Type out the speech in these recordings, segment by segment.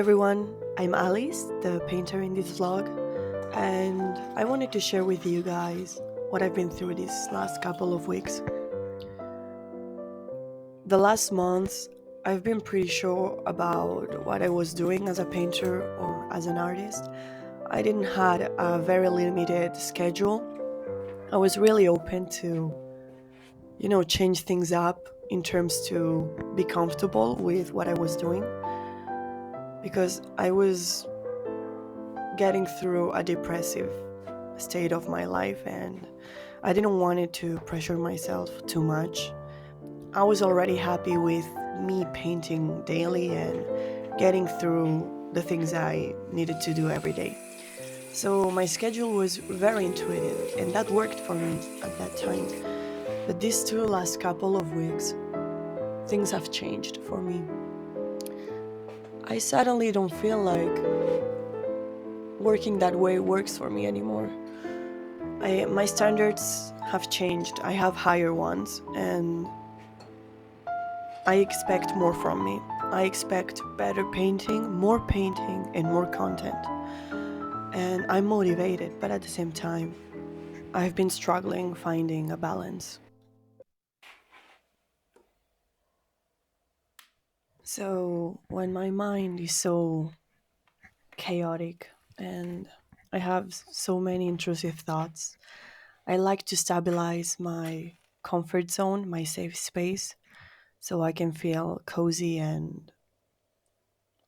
everyone, I'm Alice, the painter in this vlog, and I wanted to share with you guys what I've been through these last couple of weeks. The last months, I've been pretty sure about what I was doing as a painter or as an artist. I didn't had a very limited schedule. I was really open to, change things up in terms to be comfortable with what I was doing because I was getting through a depressive state of my life and I didn't want it to pressure myself too much. I was already happy with me painting daily and getting through the things I needed to do every day. So my schedule was very intuitive and that worked for me at that time. But these two last couple of weeks, things have changed for me. I suddenly don't feel like working that way works for me anymore. My standards have changed. I have higher ones and I expect more from me. I expect better painting, and more content. And I'm motivated, but at the same time, I've been struggling finding a balance. So when my mind is so chaotic and I have so many intrusive thoughts, I like to stabilize my comfort zone, my safe space, so I can feel cozy and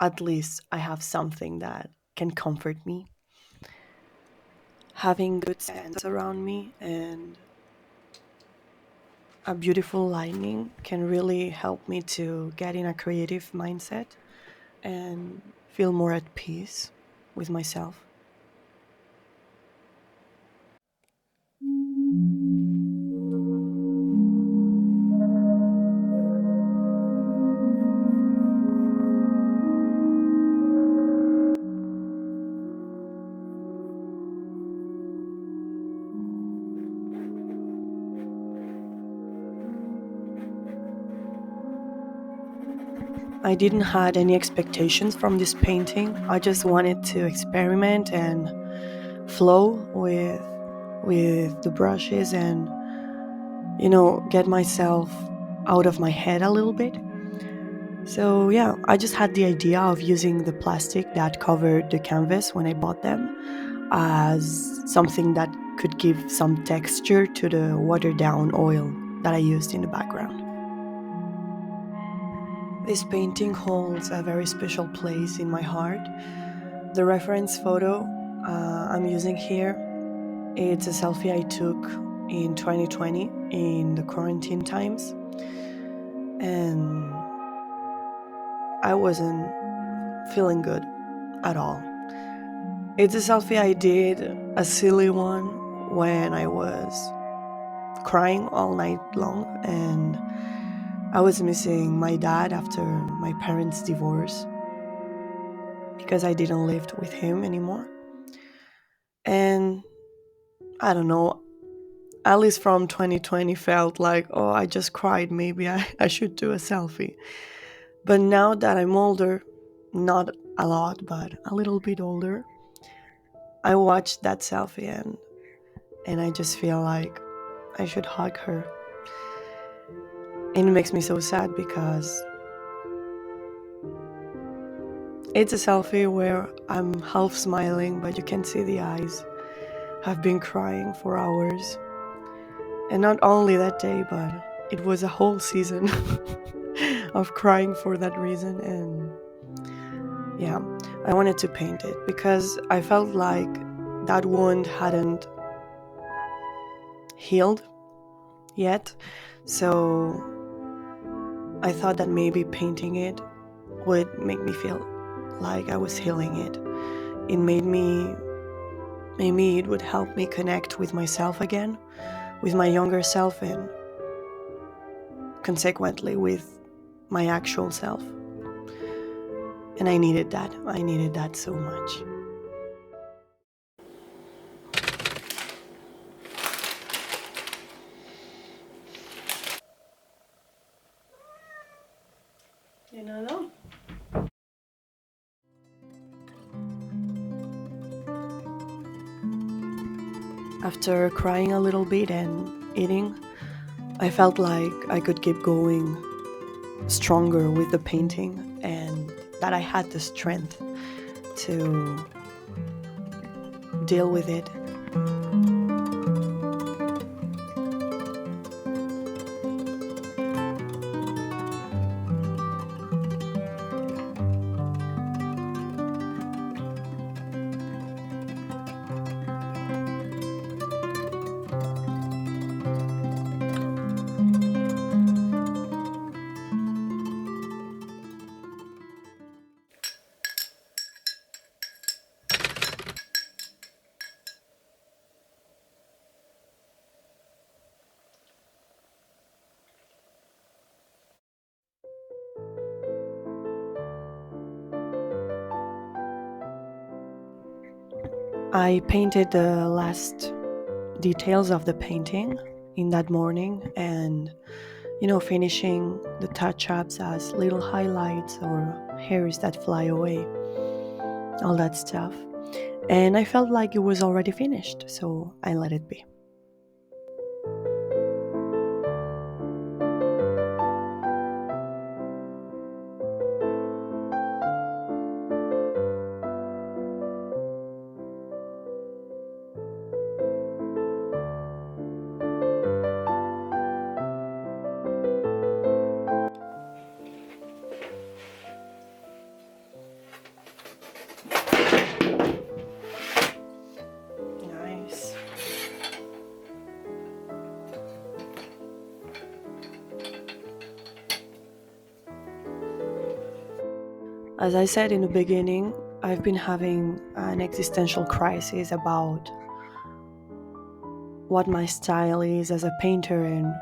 at least I have something that can comfort me. Having good scents around me and a beautiful lighting can really help me to get in a creative mindset and feel more at peace with myself. I didn't had any expectations from this painting. I just wanted to experiment and flow with the brushes and get myself out of my head a little bit. So yeah, I just had the idea of using the plastic that covered the canvas when I bought them as something that could give some texture to the watered down oil that I used in the background. This painting holds a very special place in my heart. The reference photo I'm using here, it's a selfie I took in 2020 in the quarantine times, and I wasn't feeling good at all. It's a selfie I did, a silly one, when I was crying all night long and I was missing my dad after my parents' divorce because I didn't live with him anymore. And I don't know, Alice from 2020 felt like, oh, I just cried, maybe I should do a selfie. But now that I'm older, not a lot, but a little bit older, I watched that selfie and I just feel like I should hug her. And it makes me so sad because it's a selfie where I'm half smiling, but you can see the eyes. I've been crying for hours. And not only that day, but it was a whole season of crying for that reason. And yeah, I wanted to paint it because I felt like that wound hadn't healed yet. So I thought that maybe painting it would make me feel like I was healing it. It made me, maybe it would help me connect with myself again, with my younger self, and consequently with my actual self. And I needed that. I needed that so much. You know? After crying a little bit and eating, I felt like I could keep going stronger with the painting and that I had the strength to deal with it. I painted the last details of the painting in that morning and, finishing the touch ups as little highlights or hairs that fly away, all that stuff. And I felt like it was already finished, so I let it be. Nice. As I said in the beginning, I've been having an existential crisis about what my style is as a painter and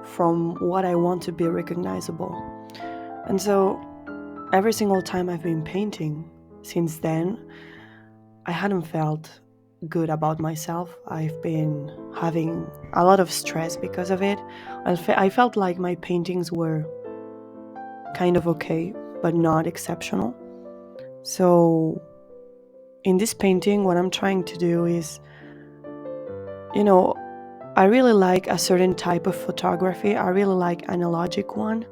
from what I want to be recognizable. And so every single time I've been painting since then, I hadn't felt good about myself. I've been having a lot of stress because of it. I felt like my paintings were kind of okay, but not exceptional. So in this painting, what I'm trying to do is, you know, I really like a certain type of photography. I really like analogic one.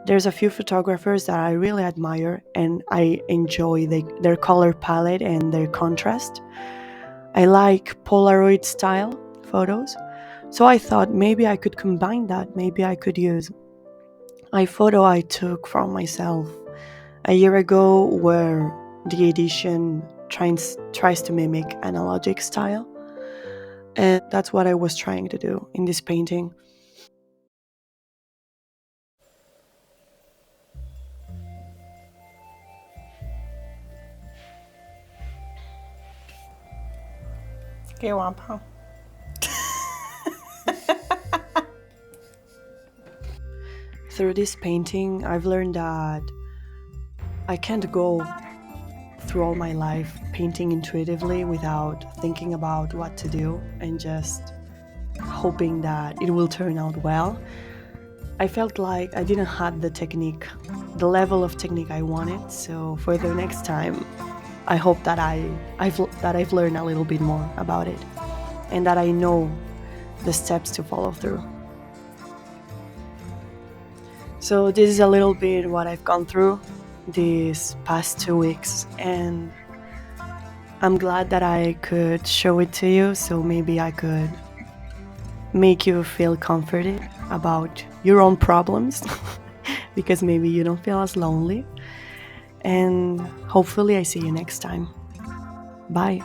There's a few photographers that I really admire and I enjoy their color palette and their contrast. I like Polaroid style photos. So I thought maybe I could combine that. Maybe I could use a photo I took from myself a year ago where the edition tries to mimic analogic style. And that's what I was trying to do in this painting. Qué guapa. Through this painting, I've learned that I can't go through all my life painting intuitively without thinking about what to do and just hoping that it will turn out well. I felt like I didn't have the technique, the level of technique I wanted. So for the next time, I hope that I've learned a little bit more about it and that I know the steps to follow through. So this is a little bit what I've gone through these past 2 weeks, and I'm glad that I could show it to you, so maybe I could make you feel comforted about your own problems because maybe you don't feel as lonely. And hopefully I see you next time. Bye.